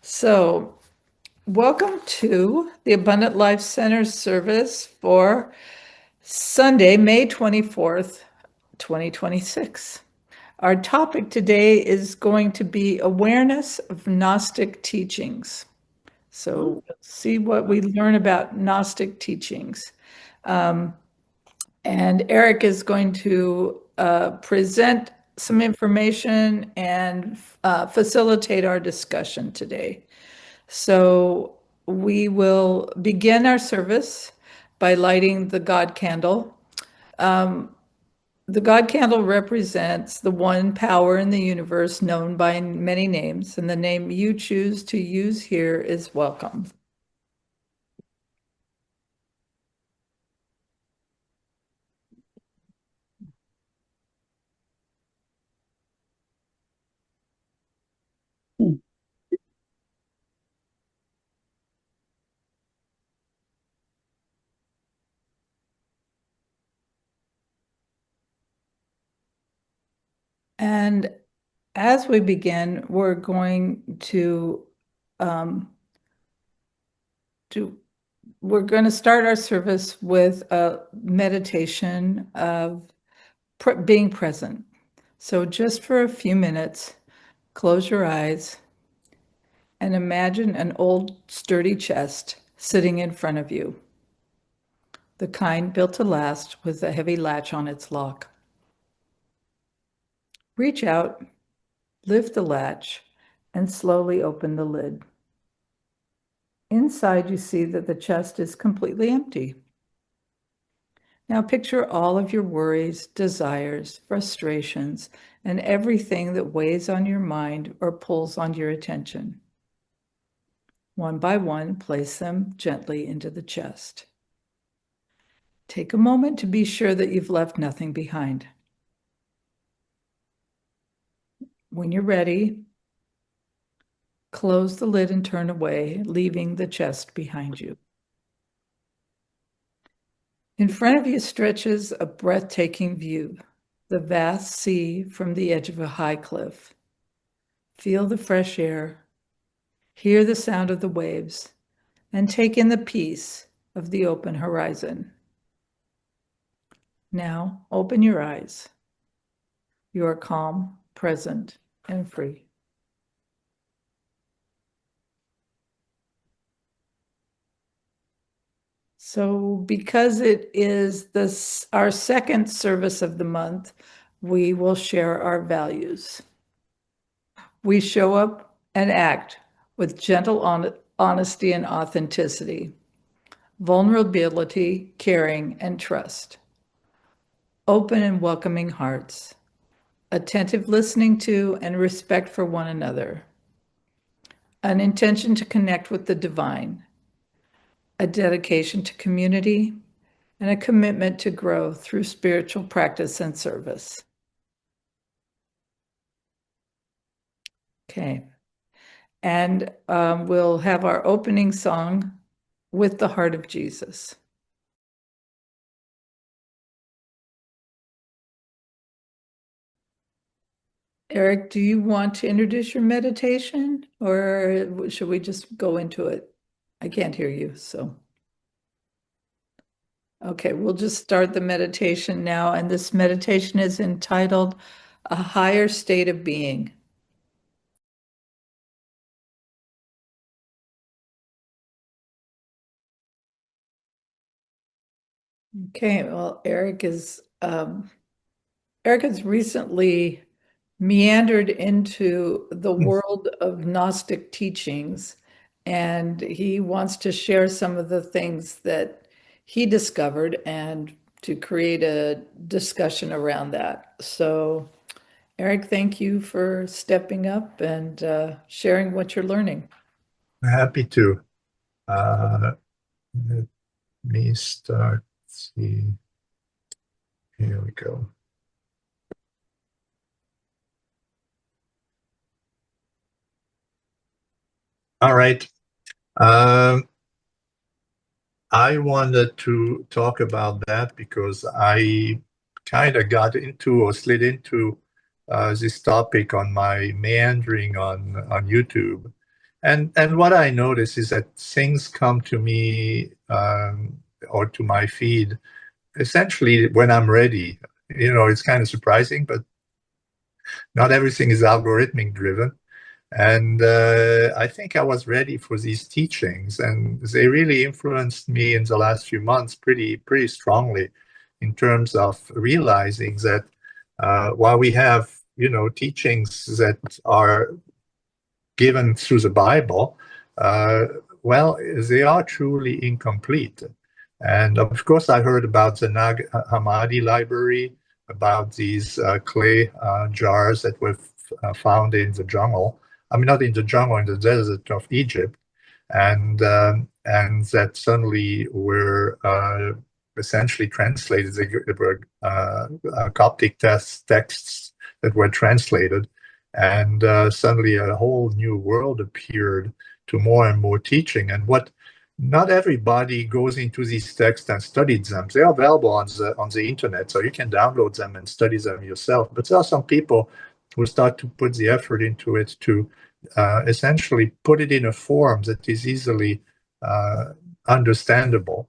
So, welcome to the Abundant Life Center service for Sunday, May 24th, 2026. Our topic today is going to be awareness of Gnostic teachings. So, we'll see what we learn about Gnostic teachings. And Eric is going to present some information and facilitate our discussion today. So we will begin our service by lighting the God candle. The God candle represents the one power in the universe known by many names, and the name you choose to use here is welcome. And as we begin, we're going to start our service with a meditation of being present. So just for a few minutes, close your eyes and imagine an old sturdy chest sitting in front of you, the kind built to last with a heavy latch on its lock. Reach out, lift the latch, and slowly open the lid. Inside, you see that the chest is completely empty. Now picture all of your worries, desires, frustrations, and everything that weighs on your mind or pulls on your attention. One by one, place them gently into the chest. Take a moment to be sure that you've left nothing behind. When you're ready, close the lid and turn away, leaving the chest behind you. In front of you stretches a breathtaking view, the vast sea from the edge of a high cliff. Feel the fresh air, hear the sound of the waves, and take in the peace of the open horizon. Now, open your eyes. You are calm, present, and free. So because it is our second service of the month, we will share our values. We show up and act with gentle honesty and authenticity, vulnerability, caring, and trust, open and welcoming hearts, attentive listening to and respect for one another, an intention to connect with the divine, a dedication to community, and a commitment to grow through spiritual practice and service. Okay. And we'll have our opening song, With the Heart of Jesus. Eric, do you want to introduce your meditation, or should we just go into it? I can't hear you, so. Okay, we'll just start the meditation now, and this meditation is entitled A Higher State of Being. Okay, well, Eric has recently meandered into the world of Gnostic teachings, and he wants to share some of the things that he discovered and to create a discussion around that. So, Eric, thank you for stepping up and sharing what you're learning. Happy to. Let me start. Let's see. Here we go. All right. I wanted to talk about that because I kind of got into or slid into this topic on my meandering on YouTube. And what I notice is that things come to me or to my feed essentially when I'm ready. It's kind of surprising, but not everything is algorithmic driven. And I think I was ready for these teachings, and they really influenced me in the last few months pretty strongly in terms of realizing that while we have, teachings that are given through the Bible, uh, well, they are truly incomplete. And of course, I heard about the Nag Hammadi Library, about these clay jars that were found in the jungle. I mean, not in the jungle, in the desert of Egypt, and that suddenly were essentially translated. They were Coptic texts that were translated, and suddenly a whole new world appeared to more and more teaching. And what not everybody goes into these texts and studies them. They are available on the internet, so you can download them and study them yourself. But there are some people who start to put the effort into it to essentially put it in a form that is easily understandable.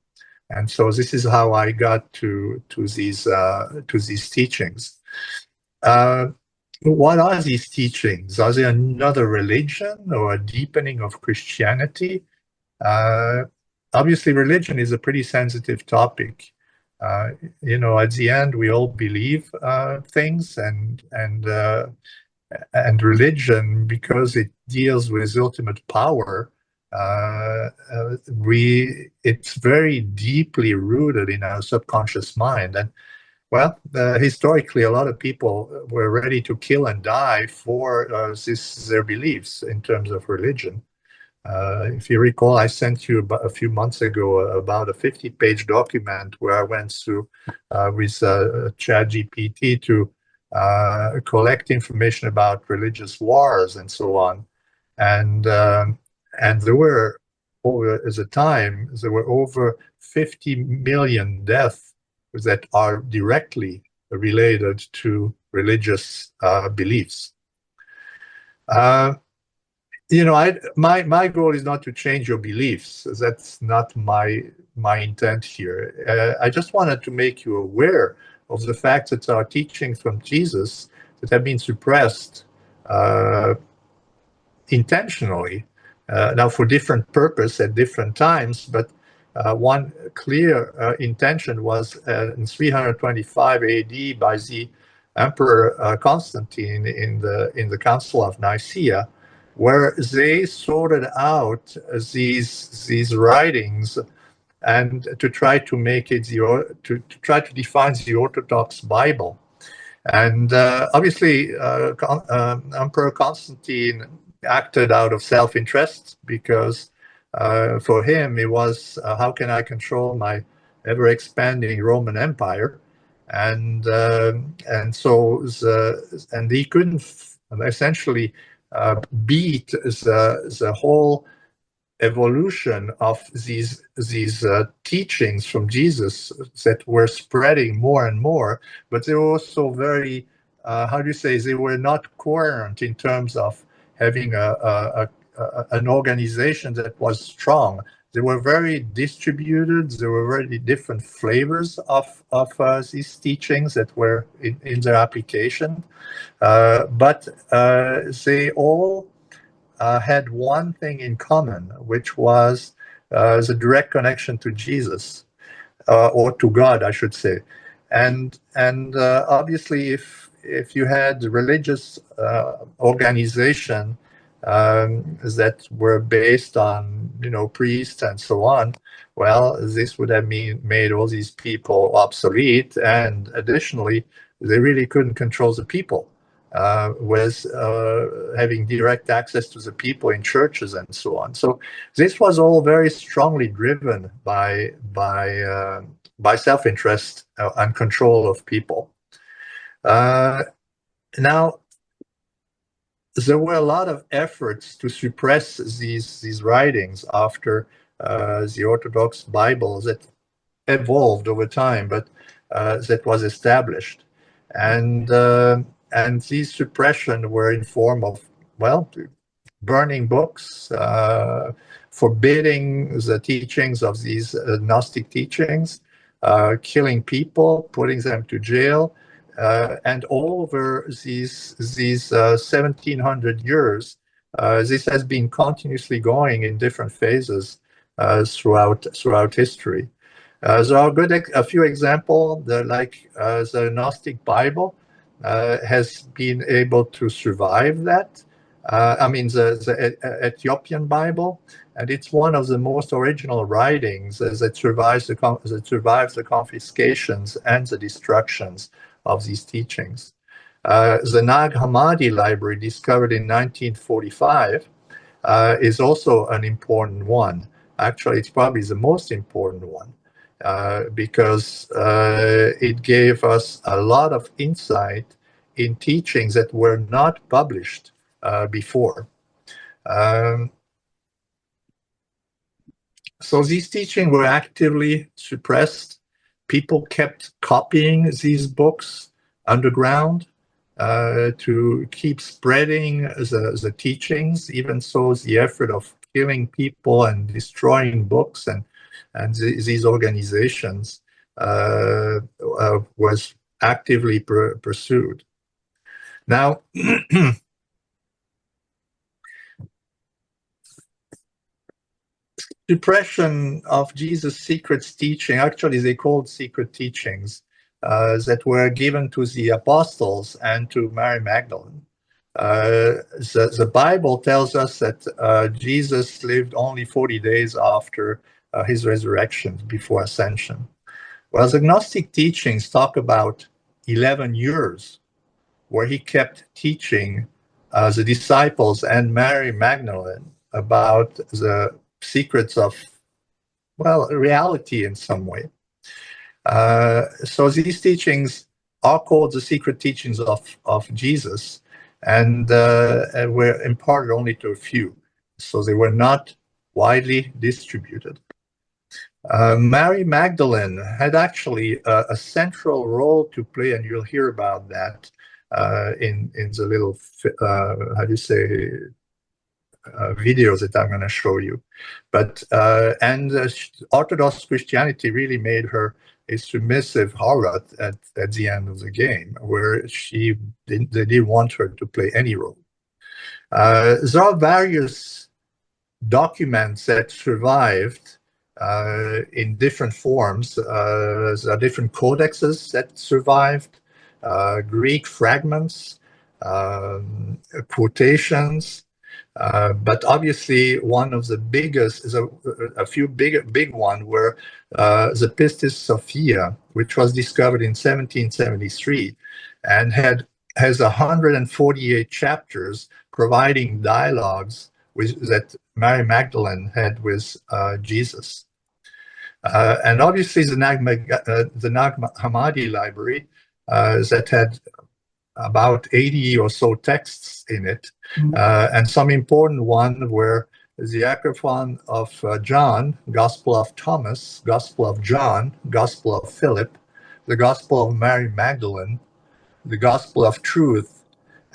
And so this is how I got to these teachings. What are these teachings? Are they another religion or a deepening of Christianity? Obviously, religion is a pretty sensitive topic. At the end, we all believe things, and religion, because it deals with ultimate power, it's very deeply rooted in our subconscious mind. And well, historically, a lot of people were ready to kill and die for their beliefs in terms of religion. If you recall, I sent you a few months ago about a 50-page document where I went through with ChatGPT to collect information about religious wars and so on. And there were, at the time, there were over 50 million deaths that are directly related to religious beliefs. My goal is not to change your beliefs. That's not my intent here. I just wanted to make you aware of the fact that there are teachings from Jesus that have been suppressed intentionally, now for different purpose at different times, but one clear intention was in 325 AD by the Emperor Constantine in the Council of Nicaea, where they sorted out these writings and to try to make it to try to define the Orthodox Bible. And obviously, Emperor Constantine acted out of self-interest because for him it was how can I control my ever-expanding Roman Empire, and he couldn't essentially beat the whole evolution of these teachings from Jesus that were spreading more and more, but they were also very, how do you say, they were not coherent in terms of having an organization that was strong. They were very distributed. There were very different flavors of these teachings that were in their application, but they all had one thing in common, which was the direct connection to Jesus, or to God, I should say. And obviously, if you had religious organization that were based on priests and so on, well, this would have made all these people obsolete, and additionally, they really couldn't control the people. With having direct access to the people in churches and so on. So this was all very strongly driven by self-interest and control of people. Now, there were a lot of efforts to suppress these writings after the Orthodox Bible that evolved over time, but that was established. And these suppression were in form of, well, burning books, forbidding the teachings of these Gnostic teachings, killing people, putting them to jail. And over these 1700 years, this has been continuously going in different phases throughout history. There are a few examples, like the Gnostic Bible has been able to survive that. I mean, the Ethiopian Bible, and it's one of the most original writings that survives the confiscations and the destructions of these teachings. The Nag Hammadi Library, discovered in 1945, is also an important one. Actually, it's probably the most important one because it gave us a lot of insight in teachings that were not published before. So these teachings were actively suppressed. People kept copying these books underground to keep spreading the teachings. Even so, the effort of killing people and destroying books and these organizations was actively pursued. Now, suppression of Jesus' secret teaching, actually they called secret teachings, that were given to the apostles and to Mary Magdalene. The Bible tells us that Jesus lived only 40 days after his resurrection, before ascension. Well, the Gnostic teachings talk about 11 years where he kept teaching the disciples and Mary Magdalene about the secrets of, well, reality in some way. So these teachings are called the secret teachings of Jesus, and were imparted only to a few. So they were not widely distributed. Mary Magdalene had actually a central role to play, and you'll hear about that in the little, how do you say, videos that I'm going to show you. But Orthodox Christianity really made her a submissive harlot at the end of the game, where they didn't want her to play any role. There are various documents that survived in different forms. There are different codexes that survived, Greek fragments, quotations, but obviously one of the biggest, a few big one were the Pistis Sophia, which was discovered in 1773 and has 148 chapters providing dialogues that Mary Magdalene had with Jesus. And obviously the Nag Hammadi Library that had about 80 or so texts in it, and some important ones were the Acrophon of John, Gospel of Thomas, Gospel of John, Gospel of Philip, the Gospel of Mary Magdalene, the Gospel of Truth,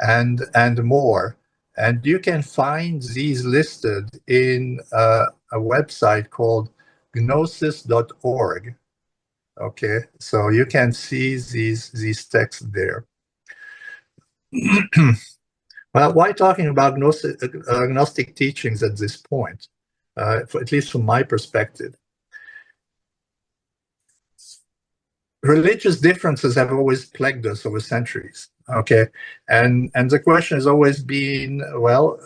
and more. And you can find these listed in a website called gnosis.org. Okay, so you can see these texts there. Well, why talking about Gnostic teachings at this point, at least from my perspective? Religious differences have always plagued us over centuries, okay? And the question has always been, well,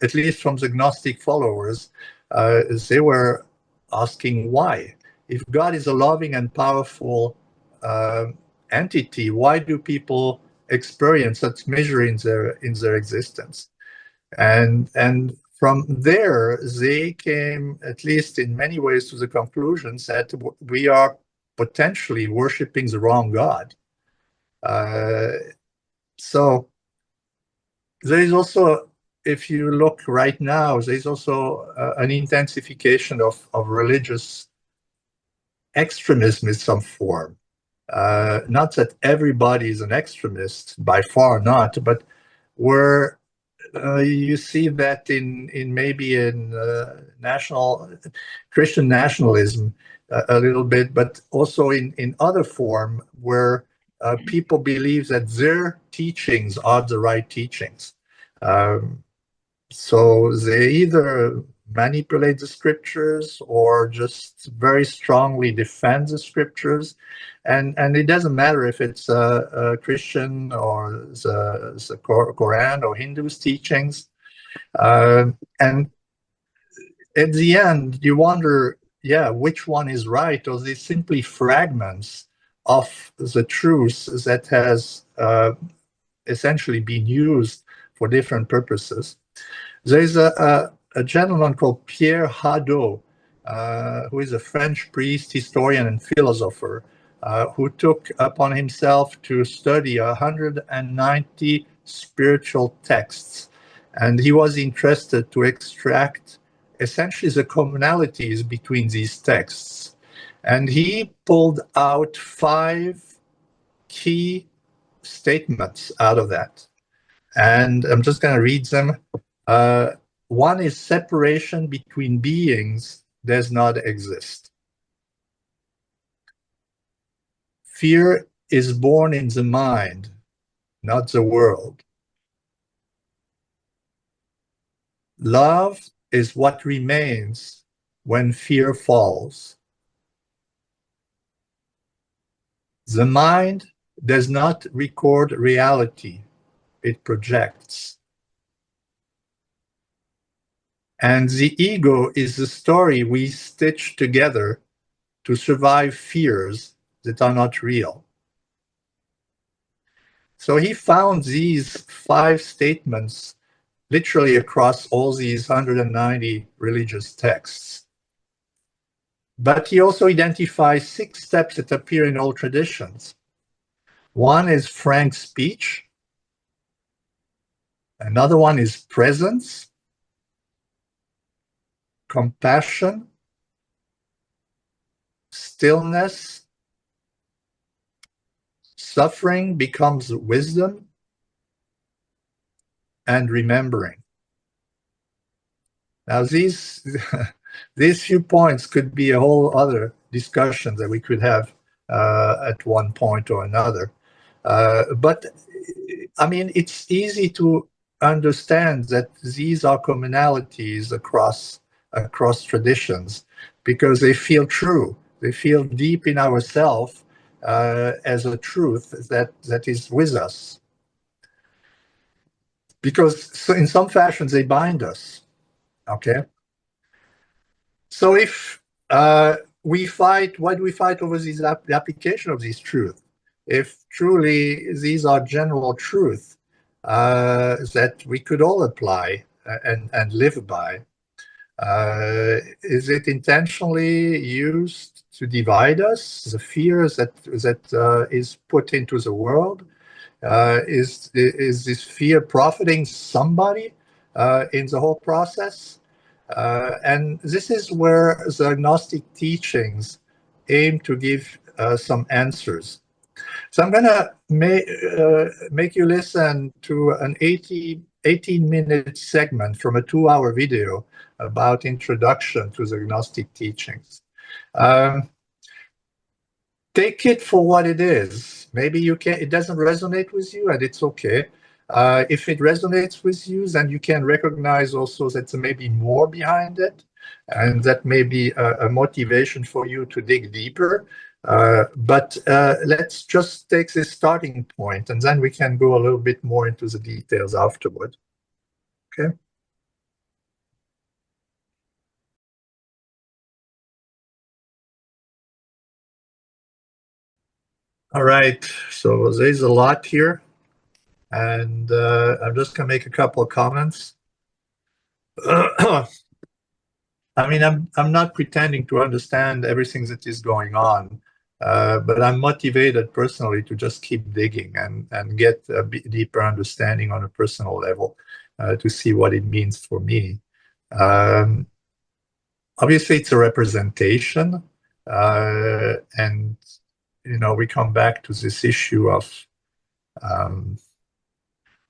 at least from the Gnostic followers, they were asking why. If God is a loving and powerful entity, why do people experience such misery in their existence? And from there, they came, at least in many ways, to the conclusions that we are potentially worshiping the wrong God. So there is also, if you look right now, there's also an intensification of religious extremism in some form. Not that everybody is an extremist, by far not, but where you see that in maybe in national Christian nationalism a little bit, but also in other form where people believe that their teachings are the right teachings. Um, so they either manipulate the scriptures or just very strongly defend the scriptures. And it doesn't matter if it's a Christian or the Quran or Hindu's teachings. And at the end, you wonder, yeah, which one is right? Or they simply fragments of the truth that has essentially been used for different purposes. There's a gentleman called Pierre Hadot, who is a French priest, historian, and philosopher, who took upon himself to study 190 spiritual texts. And he was interested to extract essentially the commonalities between these texts. And he pulled out 5 key statements out of that. And I'm just going to read them. One is separation between beings does not exist. Fear is born in the mind, not the world. Love is what remains when fear falls. The mind does not record reality, it projects. And the ego is the story we stitch together to survive fears that are not real. So he found these 5 statements literally across all these 190 religious texts. But he also identifies 6 steps that appear in all traditions. One is frank speech. Another one is presence, compassion, stillness. Suffering becomes wisdom, and remembering. Now, these few points could be a whole other discussion that we could have at one point or another. But I mean, it's easy to understand that these are commonalities across traditions because they feel true. They feel deep in ourselves as a truth that is with us. Because in some fashions they bind us. Okay. So if we fight, why do we fight over the application of these truths? If truly these are general truths that we could all apply and live by, is it intentionally used to divide us? The fears that is put into the world, is this fear profiting somebody in the whole process? And this is where the Gnostic teachings aim to give some answers. So I'm going to make you listen to an 18-minute segment from a 2-hour video about introduction to the Gnostic teachings. Take it for what it is. Maybe it doesn't resonate with you, and it's okay. If it resonates with you, then you can recognize also that there may be more behind it, and that may be a motivation for you to dig deeper. But let's just take this starting point, and then we can go a little bit more into the details afterward. Okay. All right, so there's a lot here, and I'm just going to make a couple of comments. I mean, I'm not pretending to understand everything that is going on, but I'm motivated personally to just keep digging and get a deeper understanding on a personal level to see what it means for me. Obviously, it's a representation, and we come back to this issue of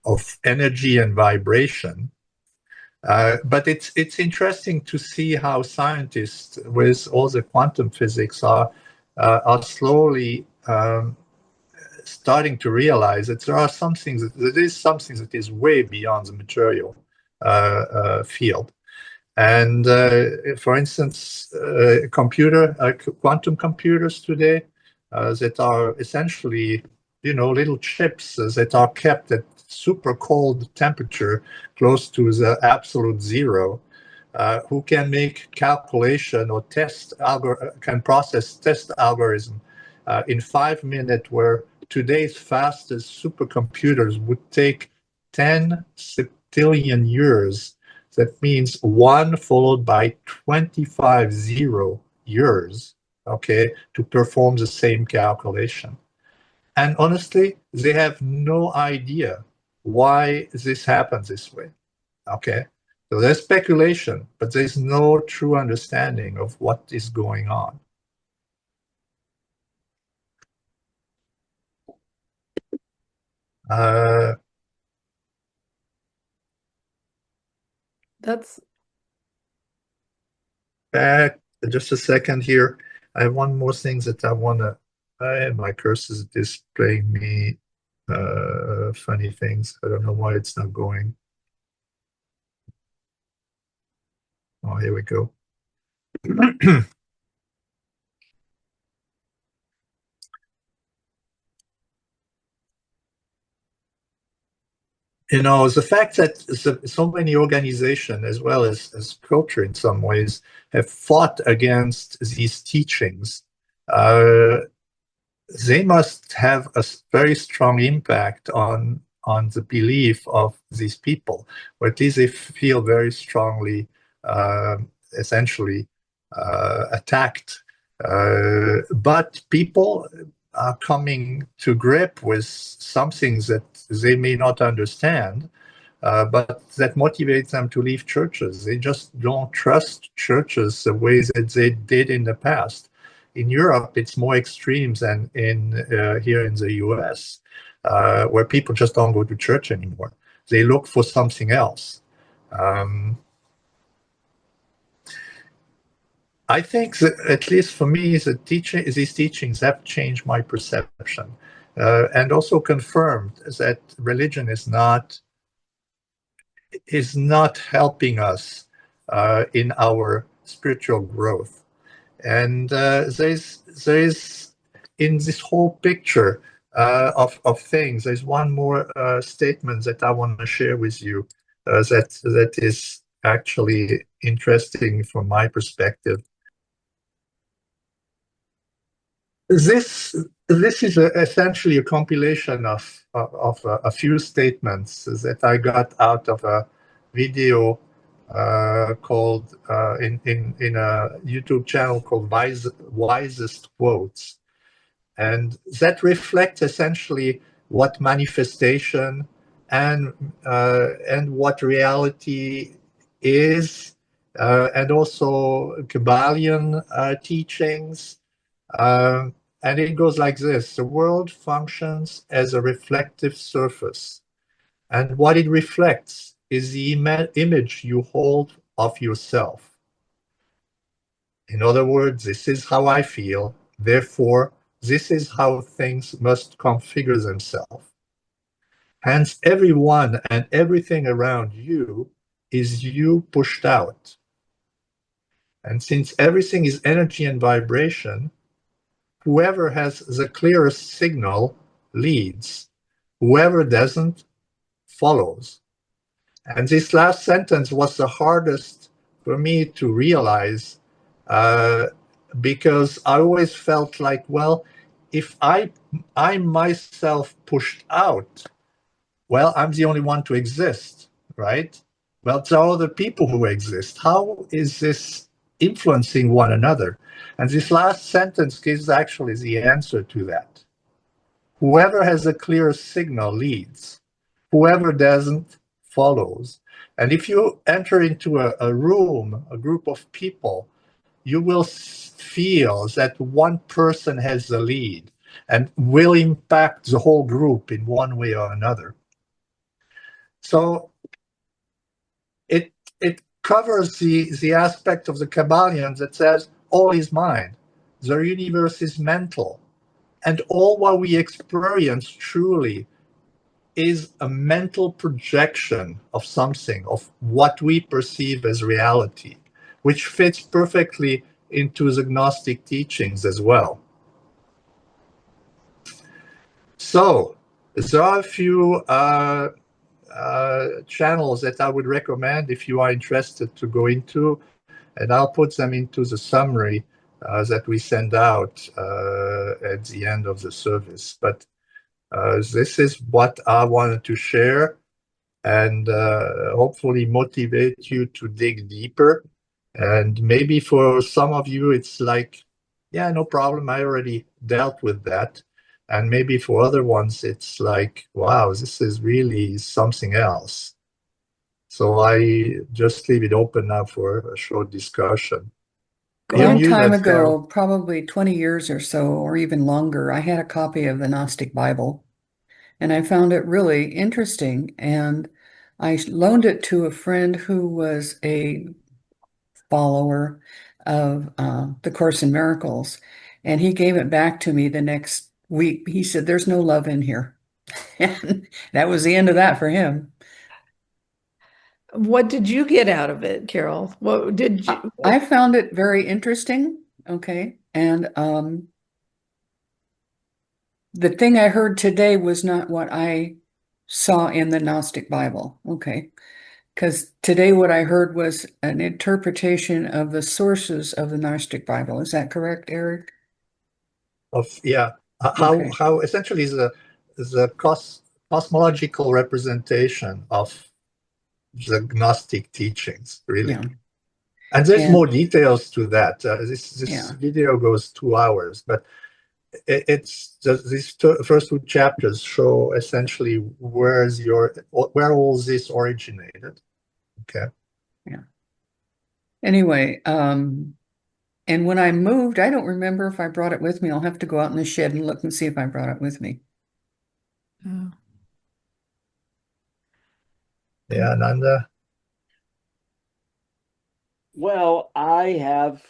of energy and vibration. But it's interesting to see how scientists, with all the quantum physics, are slowly starting to realize that there are some things that is something that is way beyond the material field. And for instance, quantum computers today that are essentially, little chips that are kept at super cold temperature, close to the absolute zero, who can make calculation or can process test algorithm in 5 minutes, where today's fastest supercomputers would take 10 septillion years. That means 1 followed by 25 zero years, okay, to perform the same calculation. And honestly, they have no idea why this happens this way, okay? So there's speculation, but there's no true understanding of what is going on. That's Back just a second here. I have one more thing that I want to. My cursor is displaying me funny things. I don't know why it's not going. Oh, here we go. The fact that so many organizations, as well as culture in some ways, have fought against these teachings, they must have a very strong impact on the belief of these people, or at least they feel very strongly, essentially, attacked. But people are coming to grip with something that they may not understand, but that motivates them to leave churches. They just don't trust churches the way that they did in the past. In Europe, it's more extreme than here in the US, where people just don't go to church anymore. They look for something else. I think that, at least for me, these teachings have changed my perception, and also confirmed that religion is not helping us in our spiritual growth. And there's in this whole picture of things, there's one more statement that I want to share with you that is actually interesting from my perspective. This is essentially a compilation of a few statements that I got out of a video called in a YouTube channel called Wisest Quotes, and that reflects essentially what manifestation and what reality is, and also Kabbalion teachings. And it goes like this: the world functions as a reflective surface, and what it reflects is the image you hold of yourself. In other words, this is how I feel, therefore, this is how things must configure themselves. Hence, everyone and everything around you is you pushed out. And since everything is energy and vibration, whoever has the clearest signal leads. Whoever doesn't follows. And this last sentence was the hardest for me to realize, because I always felt like, well, if I myself pushed out, well, I'm the only one to exist, right? Well, there are other people who exist. How is this influencing one another? And this last sentence gives actually the answer to that. Whoever has a clear signal leads. Whoever doesn't follows. And if you enter into a room, a group of people, you will feel that one person has the lead and will impact the whole group in one way or another. So it covers the aspect of the Kabbalion that says all is mind, the universe is mental, and all what we experience truly is a mental projection of something, of what we perceive as reality, which fits perfectly into the Gnostic teachings as well. So there are a few channels that I would recommend if you are interested to go into, and I'll put them into the summary that we send out at the end of the service. But this is what I wanted to share, and hopefully motivate you to dig deeper. And maybe for some of you, it's like, yeah, no problem, I already dealt with that. And maybe for other ones, it's like, wow, this is really something else. So I just leave it open now for a short discussion. A You're long time muted, Carol. ago, probably 20 years or so, or even longer, I had a copy of the Gnostic Bible, and I found it really interesting. And I loaned it to a friend who was a follower of the Course in Miracles, and he gave it back to me the next week. He said, "There's no love in here." And that was the end of that for him. What did you get out of it, Carol? What did you? I found it very interesting. Okay. And the thing I heard today was not what I saw in the Gnostic Bible. Okay. Because today what I heard was an interpretation of the sources of the Gnostic Bible. Is that correct, Eric? Yeah, Okay. how essentially the cosmological representation of the Gnostic teachings, really. Yeah. And there's more And details to that. This yeah. video goes 2 hours, but it's just these first two chapters show essentially where all this originated. Okay. Yeah. Anyway, and when I moved, I don't remember if I brought it with me. I'll have to go out in the shed and look and see if I brought it with me. Oh. Yeah, Nanda. Well, I have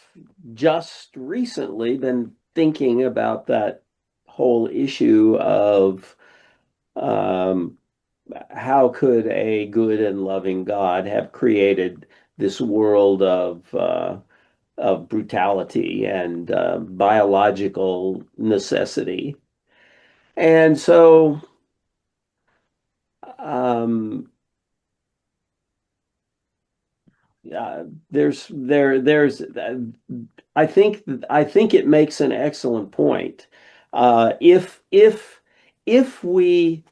just recently been thinking about that whole issue of how could a good and loving God have created this world of brutality and biological necessity. And so um, there's I think it makes an excellent point. If we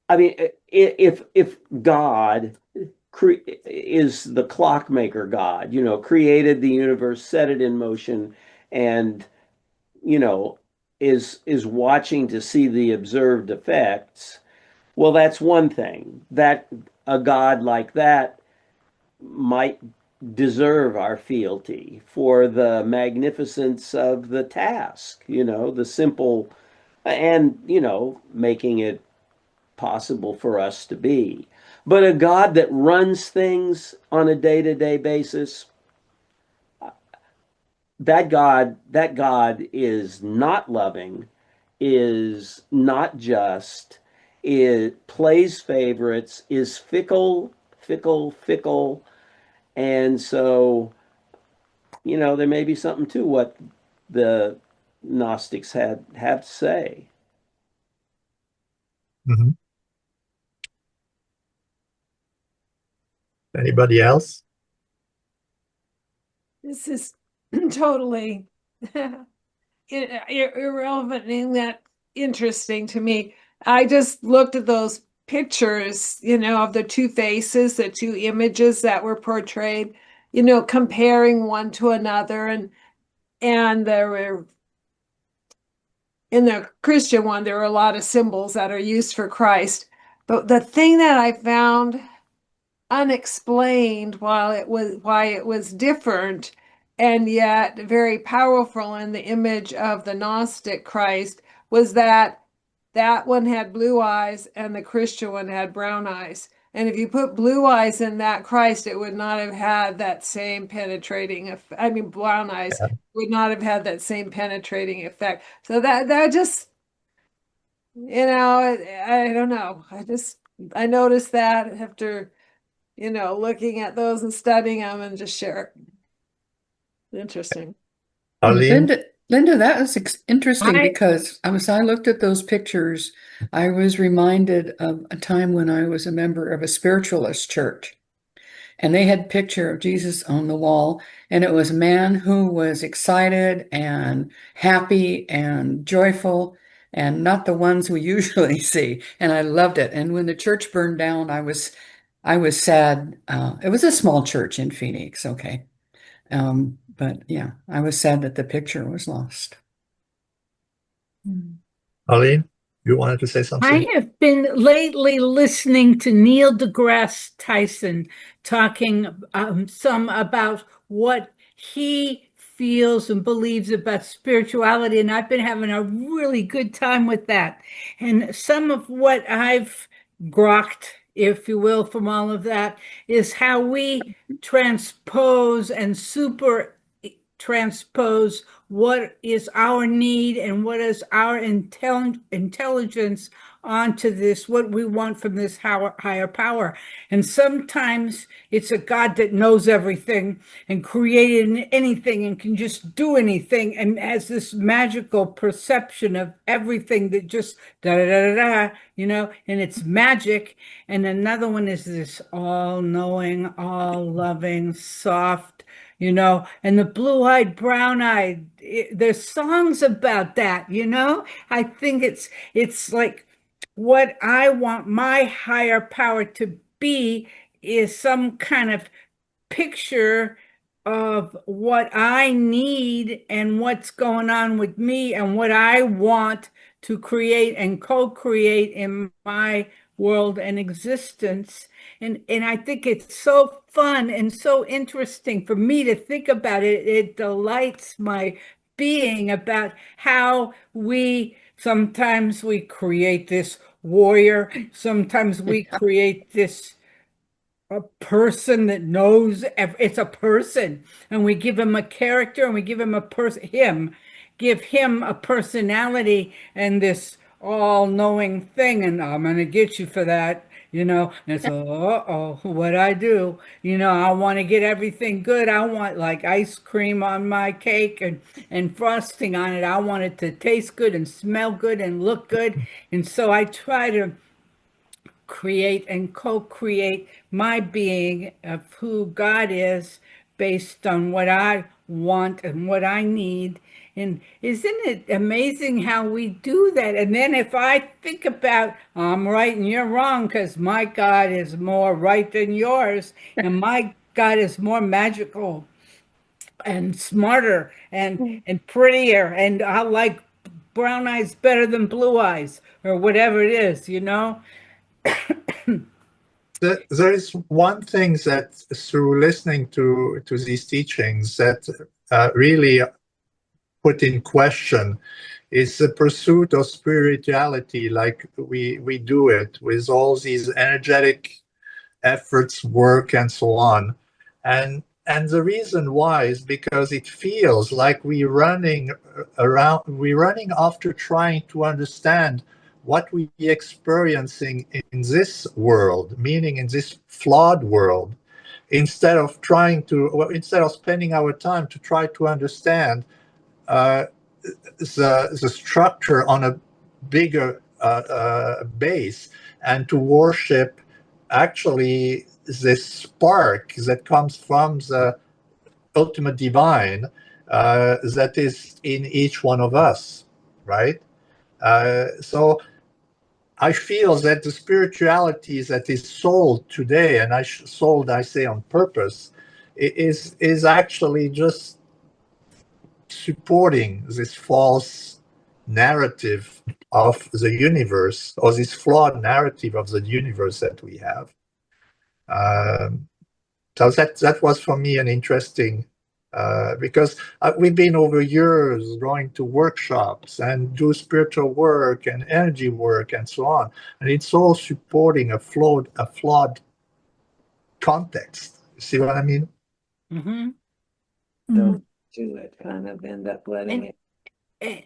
I mean if God is the clockmaker God, created the universe, set it in motion, and you know is watching to see the observed effects. Well, that's one thing. That a God like that might deserve our fealty for the magnificence of the task, the simple, and, making it possible for us to be. But a God that runs things on a day-to-day basis, that God is not loving, is not just, it plays favorites, is fickle, fickle, fickle. And so, there may be something to what the Gnostics have to say. Mm-hmm. Anybody else? This is totally irrelevant and that interesting to me. I just looked at those pictures, of the two faces, the two images that were portrayed, comparing one to another, and there were in the Christian one, there were a lot of symbols that are used for Christ. But the thing that I found unexplained why it was different and yet very powerful in the image of the Gnostic Christ was that that one had blue eyes and the Christian one had brown eyes. And if you put blue eyes in that Christ, it would not have had that same penetrating effect. I mean, brown eyes would not have had that same penetrating effect. So that just, I don't know. I noticed that after, looking at those and studying them and just share. Interesting. Arlene? Linda, that was interesting I- because as I looked at those pictures, I was reminded of a time when I was a member of a spiritualist church. And they had a picture of Jesus on the wall, and it was a man who was excited and happy and joyful, and not the ones we usually see. And I loved it. And when the church burned down, I was sad. It was a small church in Phoenix, okay. But yeah, I was sad that the picture was lost. Arlene, you wanted to say I something? have been lately listening to Neil deGrasse Tyson talking some about what he feels and believes about spirituality, and I've been having a really good time with that. And some of what I've grokked, if you will, from all of that is how we transpose and super transpose what is our need and what is our intelligence onto this, what we want from this higher power. And sometimes it's a God that knows everything and created anything and can just do anything and has this magical perception of everything that just da da da da, and it's magic. And another one is this all-knowing, all-loving, soft, and the blue-eyed, brown-eyed, there's songs about that, I think it's like what I want my higher power to be is some kind of picture of what I need and what's going on with me and what I want to create and co-create in my world and existence. And I think it's so fun and so interesting for me to think about it. It delights my being about how sometimes we create this warrior, sometimes we create this a person that knows it's a person, and we give him a character and we give him give him a personality and this all-knowing thing, and I'm gonna get you for that, and it's what I do, I want to get everything good. I want like ice cream on my cake and frosting on it. I want it to taste good and smell good and look good, and so I try to create and co-create my being of who God is based on what I want and what I need. And isn't it amazing how we do that? And then if I think about I'm right and you're wrong because my God is more right than yours and my God is more magical and smarter and prettier, and I like brown eyes better than blue eyes or whatever it is, There is one thing that through listening to these teachings that really put in question is the pursuit of spirituality like we do it with all these energetic efforts, work, and so on. And the reason why is because it feels like we're running after trying to understand what we're experiencing in this world, meaning in this flawed world, instead of spending our time to try to understand the structure on a bigger base, and to worship actually this spark that comes from the ultimate divine that is in each one of us, right? So I feel that the spirituality that is sold today, and I say on purpose, is actually just supporting this false narrative of the universe, or this flawed narrative of the universe that we have. So that was for me an interesting Because we've been over years going to workshops and do spiritual work and energy work and so on, and it's all supporting a flawed context. See what I mean? Mm-hmm. Don't do it, kind of end up letting it.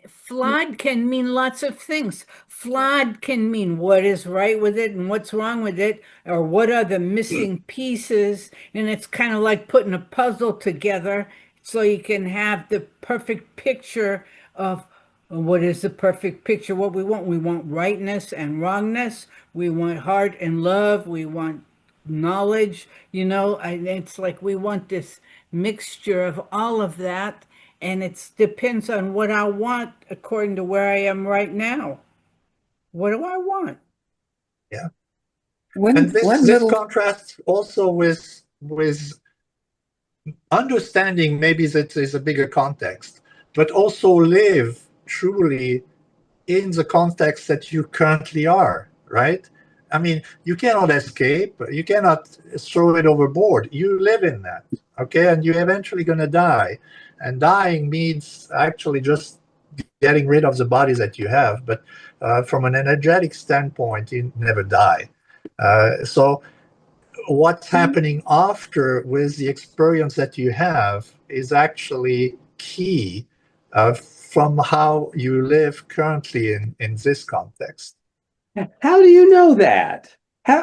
Flawed can mean lots of things. Flawed can mean what is right with it and what's wrong with it, or what are the missing pieces. And it's kind of like putting a puzzle together so you can have the perfect picture of what is the perfect picture, what we want. We want rightness and wrongness. We want heart and love. We want knowledge, and it's like we want this mixture of all of that. And it depends on what I want according to where I am right now. What do I want? Yeah. One And this little contrasts also with understanding maybe that there's a bigger context, but also live truly in the context that you currently are, right? I mean, you cannot escape, you cannot throw it overboard. You live in that, okay? And you're eventually going to die. And dying means actually just getting rid of the body that you have. But from an energetic standpoint, you never die. So what's happening after with the experience that you have is actually key from how you live currently in this context. How do you know that? How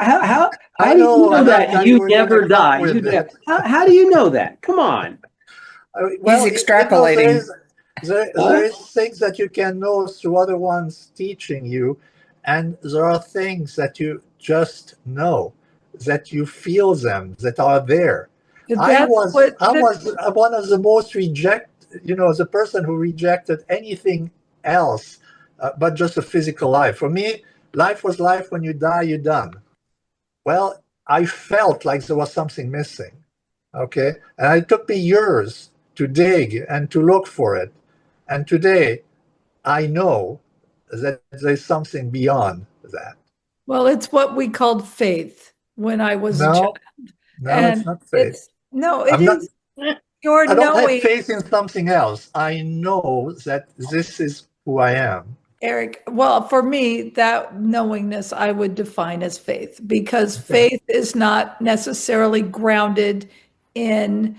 I do you know, know and I that thought you were gonna never come die? with it. How do you know that? Come on. Well, extrapolating. there is things that you can know through other ones teaching you, and there are things that you just know, that you feel them, that are there. I That's was what one of the most the person who rejected anything else but just a physical life. For me, life was life. When you die, you're done. Well, I felt like there was something missing. Okay. And it took me years to dig and to look for it. And today I know that there's something beyond that. Well, it's what we called faith when I was a child. No, it's And not faith. no, I'm it not, is your I don't have knowing, faith in something else. I know that this is who I am. Eric. Well, for me, that knowingness I would define as faith, because faith is not necessarily grounded in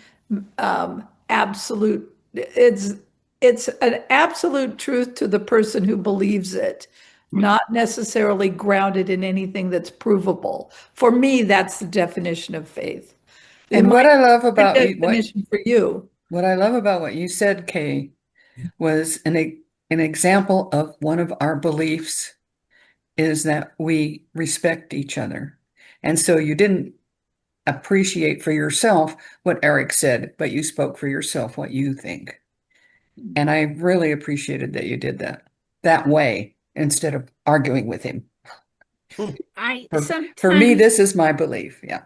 absolute. It's an absolute truth to the person who believes it, not necessarily grounded in anything that's provable. For me, that's the definition of faith. and what I love about definition for you. what I love about what you said, Kay, was an example of one of our beliefs is that we respect each other. And so you didn't appreciate for yourself what Eric said, but you spoke for yourself what you think. And I really appreciated that you did that way instead of arguing with him. For me, this is my belief. Yeah.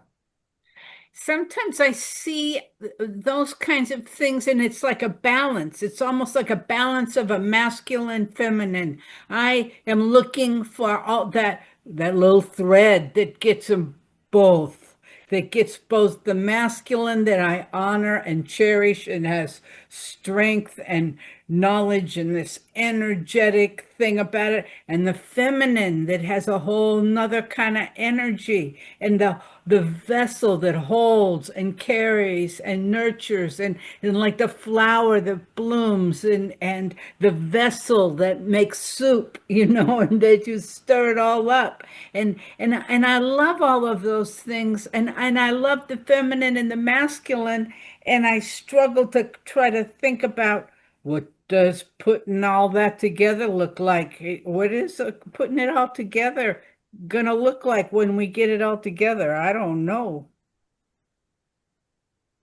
Sometimes I see those kinds of things, and it's like a balance. It's almost like a balance of a masculine, feminine. I am looking for all that little thread that gets them both, that gets both the masculine that I honor and cherish and has strength and knowledge and this energetic thing about it, and the feminine that has a whole nother kind of energy, and the vessel that holds and carries and nurtures, and like the flower that blooms, and the vessel that makes soup, and that you stir it all up. And I love all of those things. And I love the feminine and the masculine. And I struggle to try to think about, what does putting all that together look like? What is putting it all together gonna look like when we get it all together? I don't know.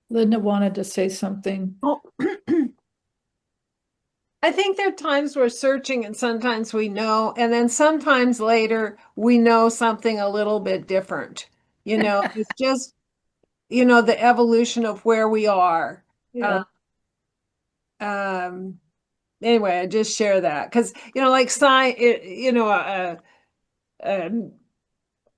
Linda wanted to say something. Oh, I think there are times we're searching and sometimes we know, and then sometimes later we know something a little bit different. It's just, the evolution of where we are. Yeah. Anyway, I just share that because, like science,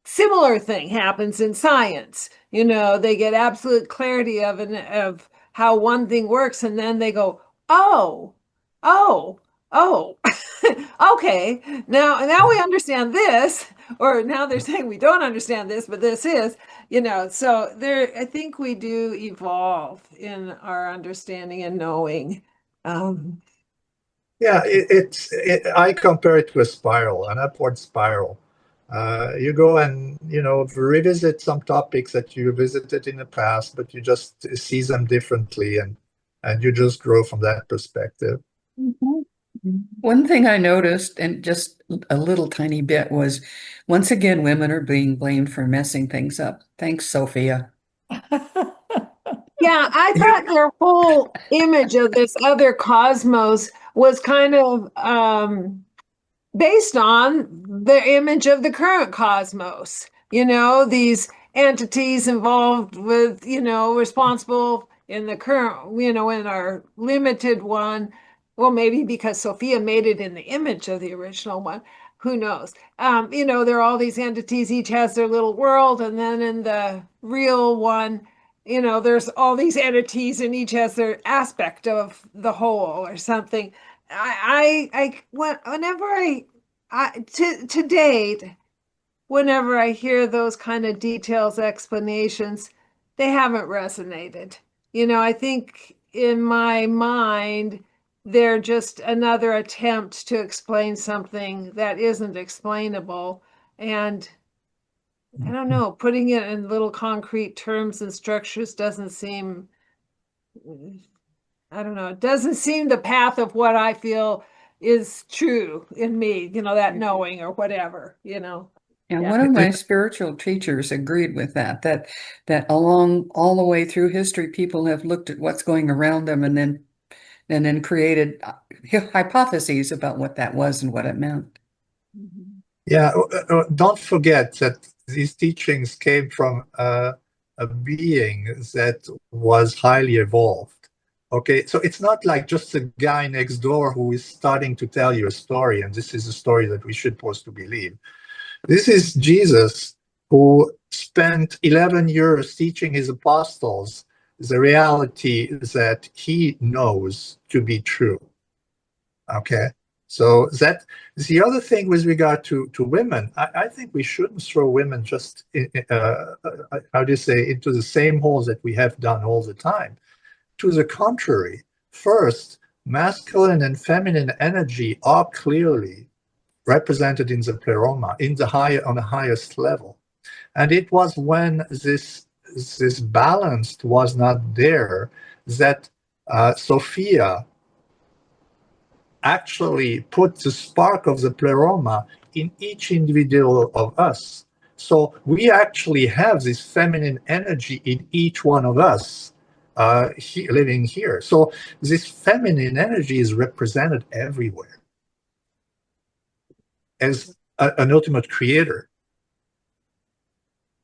similar thing happens in science. They get absolute clarity of how one thing works, and then they go, oh, oh, oh, okay, now we understand this, or now they're saying we don't understand this, but this is, so I think we do evolve in our understanding and knowing. Yeah, I compare it to a spiral, an upward spiral. You go and, revisit some topics that you visited in the past, but you just see them differently, and you just grow from that perspective. One thing I noticed, and just a little tiny bit, was once again, women are being blamed for messing things up. Thanks, Sophia. Yeah, I thought their whole image of this other cosmos was kind of based on the image of the current cosmos. These entities involved with, responsible in the current, in our limited one. Well, maybe because Sophia made it in the image of the original one. Who knows? There are all these entities, each has their little world, and then in the real one, there's all these entities and each has their aspect of the whole or something. To date, whenever I hear those kind of details, explanations, they haven't resonated. I think in my mind, they're just another attempt to explain something that isn't explainable. And I don't know, putting it in little concrete terms and structures doesn't seem, I don't know, it doesn't seem the path of what I feel is true in me, that knowing or whatever. And Yeah. one of my spiritual teachers agreed with that along all the way through history, people have looked at what's going around them and then created hypotheses about what that was and what it meant. Yeah, don't forget that these teachings came from a being that was highly evolved. Okay, so it's not like just a guy next door who is starting to tell you a story, and this is a story that we should supposed to believe. This is Jesus, who spent 11 years teaching his apostles the reality that he knows to be true. Okay, so that the other thing with regard to women, I think we shouldn't throw women just how do you say, into the same holes that we have done all the time. To the contrary, first, masculine and feminine energy are clearly represented in the pleroma on the highest level, and it was when this balance was not there that Sophia actually put the spark of the pleroma in each individual of us. So we actually have this feminine energy in each one of us living here. So this feminine energy is represented everywhere as an ultimate creator.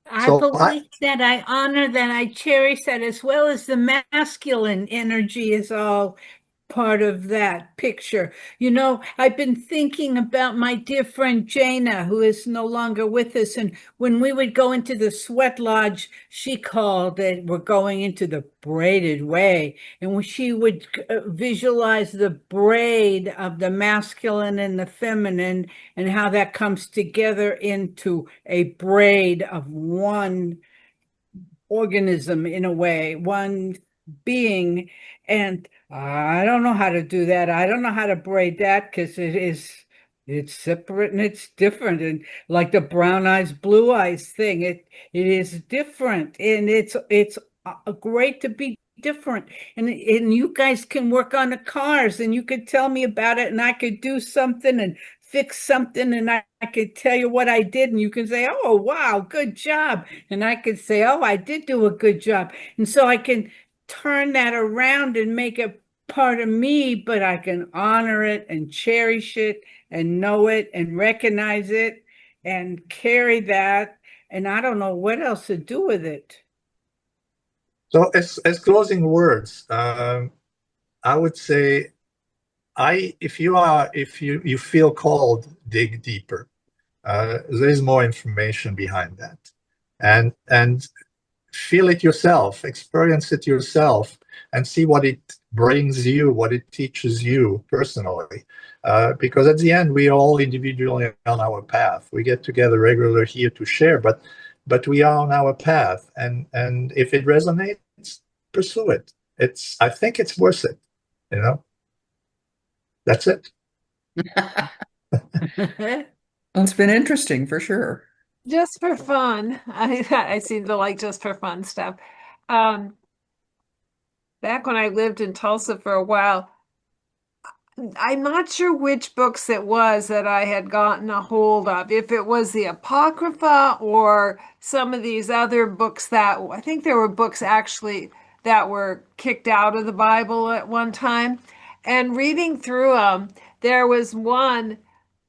I believe that, I honor that, I cherish that, as well as the masculine energy is all part of that picture. I've been thinking about my dear friend Jana, who is no longer with us. And when we would go into the sweat lodge, she called it, we're going into the braided way. And when she would visualize the braid of the masculine and the feminine and how that comes together into a braid of one organism, in a way, one being. And I don't know how to do that. I don't know how to braid that, because it's separate and it's different. And like the brown eyes, blue eyes thing, it is different, and it's great to be different. And you guys can work on the cars, and you could tell me about it, and I could do something and fix something, and I could tell you what I did, and you can say, oh, wow, good job. And I could say, oh, I did do a good job. And so I can turn that around and make it part of me, but I can honor it and cherish it and know it and recognize it and carry that. And I don't know what else to do with it. So as closing words, I would say, if you feel called, dig deeper. There is more information behind that, and feel it yourself, experience it yourself, and see what it brings you, what it teaches you personally. Because at the end, we are all individually on our path. We get together regularly here to share, but we are on our path, and if it resonates, pursue it. I think it's worth it. That's it. It's been interesting for sure. Just for fun. I seem to like just for fun stuff. Back when I lived in Tulsa for a while, I'm not sure which books it was that I had gotten a hold of. If it was the Apocrypha or some of these other books that I think there were books actually that were kicked out of the Bible at one time. And reading through them, there was one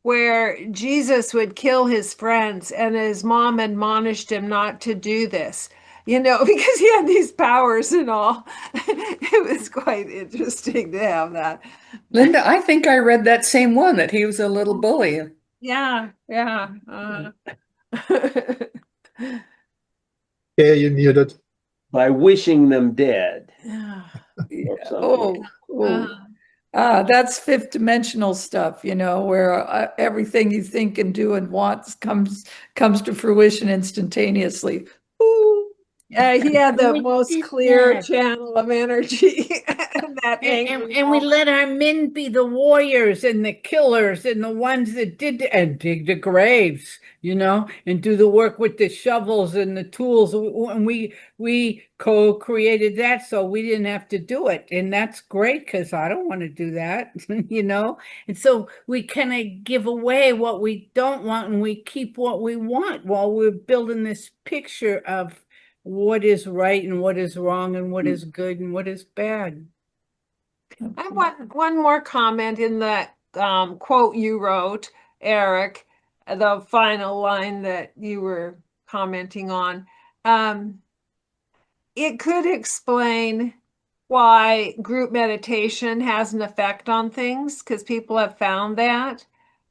where Jesus would kill his friends and his mom admonished him not to do this, because he had these powers and all. It was quite interesting to have that. Linda, I think I read that same one, that he was a little bully. Yeah. Yeah, you muted. By wishing them dead. Yeah. That's fifth dimensional stuff, where everything you think and do and want comes to fruition instantaneously. Ooh. He had the We most did clear that. channel of energy. That And angry we moment. let our men be the warriors and the killers and the ones that and dig the graves, and do the work with the shovels and the tools. And we co-created that, so we didn't have to do it. And that's great, because I don't want to do that, And so we kind of give away what we don't want and we keep what we want while we're building this picture of what is right and what is wrong and what is good and what is bad. I want one more comment in that quote you wrote, Eric, the final line that you were commenting on. It could explain why group meditation has an effect on things, because people have found that,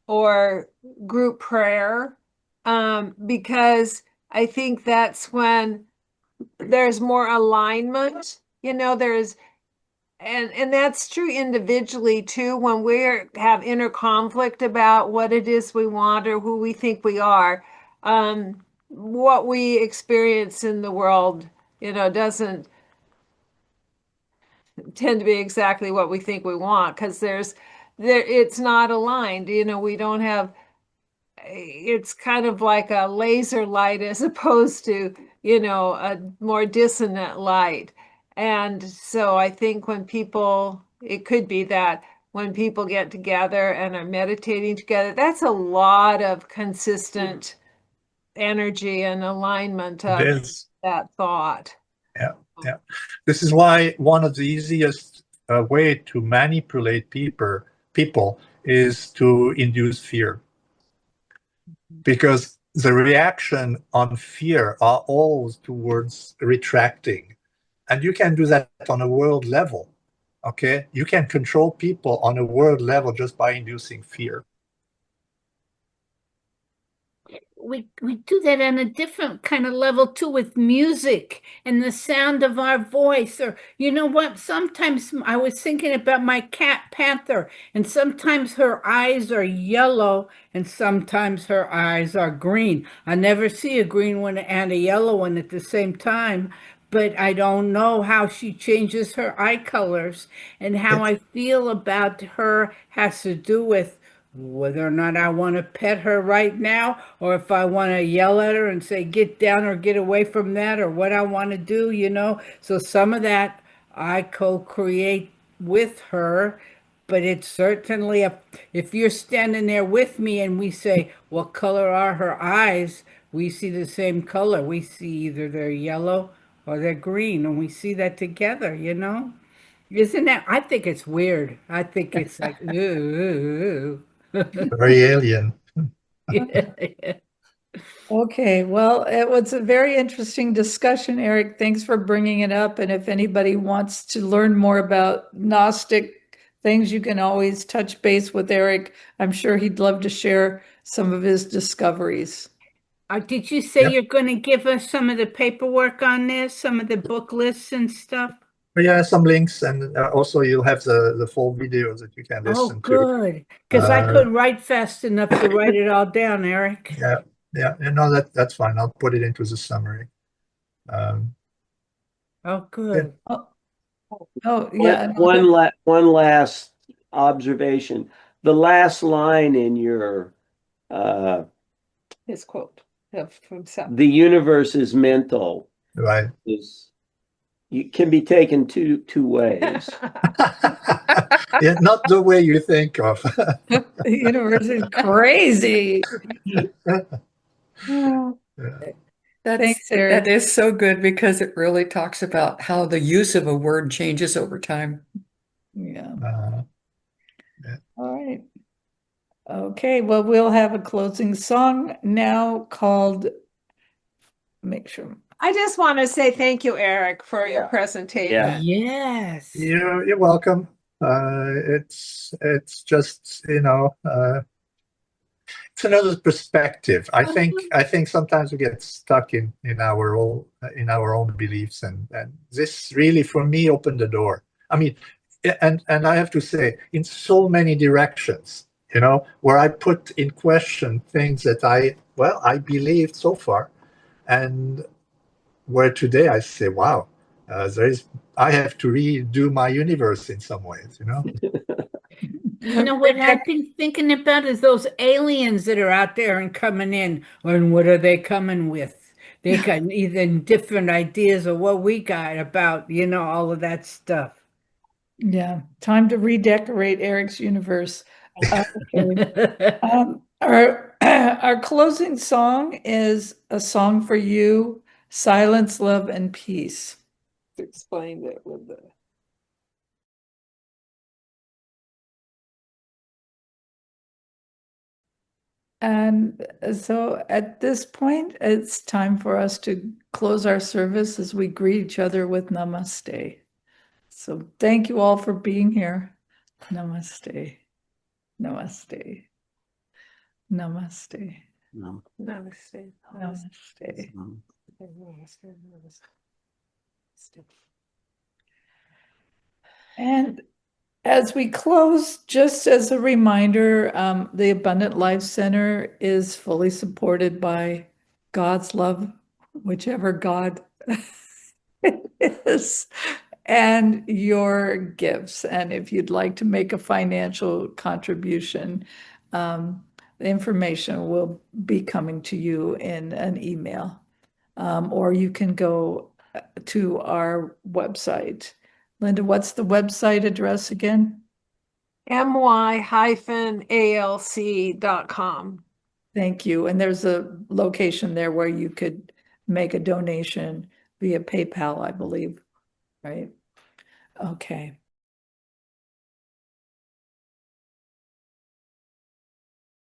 or group prayer, because I think that's when there's more alignment. And that's true individually too, when we have inner conflict about what it is we want or who we think we are. What we experience in the world, doesn't tend to be exactly what we think we want, because it's not aligned. We don't have, it's kind of like a laser light as opposed to, a more dissonant light. And so I think it could be that when people get together and are meditating together, that's a lot of consistent energy and alignment It of is. that thought. Yeah. This is why one of the easiest way to manipulate people is to induce fear. Because the reaction on fear are always towards retracting. And you can do that on a world level. Okay? You can control people on a world level just by inducing fear. We do that on a different kind of level too, with music and the sound of our voice. Or you know what? Sometimes I was thinking about my cat Panther, and sometimes her eyes are yellow and sometimes her eyes are green. I never see a green one and a yellow one at the same time, but I don't know how she changes her eye colors, and how I feel about her has to do with whether or not I want to pet her right now, or if I want to yell at her and say, get down or get away from that, or what I want to do. So some of that I co-create with her, but it's certainly, if you're standing there with me and we say, what color are her eyes? We see the same color. We see either they're yellow or they're green, and we see that together. Isn't that? I think it's weird. I think it's like, ooh. Very alien. Yeah. Okay, well, it was a very interesting discussion, Eric. Thanks for bringing it up. And if anybody wants to learn more about Gnostic things, you can always touch base with Eric. I'm sure he'd love to share some of his discoveries. Did you say Yep. you're going to give us some of the paperwork on this, some of the book lists and stuff? Yeah, some links, and also you'll have the full video that you can Oh, listen to. good. Because I couldn't write fast enough to write it all down, Eric. Yeah, no, that's fine. I'll put it into the summary. Oh, good. Oh, yeah. One last observation. The last line in your His quote of himself. the universe is mental Right. it can be taken two ways. Yeah, not the way you think of. The universe is crazy. Thanks, Eric. That is so good because it really talks about how the use of a word changes over time. Yeah. Yeah. All right. Okay, well, we'll have a closing song now called, make sure. I just want to say thank you, Eric, for your presentation. Yeah. Yes. You're welcome. It's just, it's another perspective. I think sometimes we get stuck in our own beliefs, and this really for me opened the door. I mean, and I have to say, in so many directions, where I put in question things that I believed so far, and where today I say, wow, I have to redo my universe in some ways, You know what I've been thinking about is those aliens that are out there and coming in. And what are they coming with? They got even different ideas of what we got about, all of that stuff. Yeah, time to redecorate Eric's universe. Okay. Our closing song is A Song for You, Silence, Love, and Peace. Explained it with the And so at this point, it's time for us to close our service as we greet each other with namaste. So thank you all for being here. Namaste. Namaste. Namaste. No. namaste. Namaste. And as we close, just as a reminder, the Abundant Life Center is fully supported by God's love, whichever God it is, and your gifts. And if you'd like to make a financial contribution, the information will be coming to you in an email, or you can go to our website. Linda, what's the website address again? my-alc.com. Thank you. And there's a location there where you could make a donation via PayPal, I believe, right? Okay.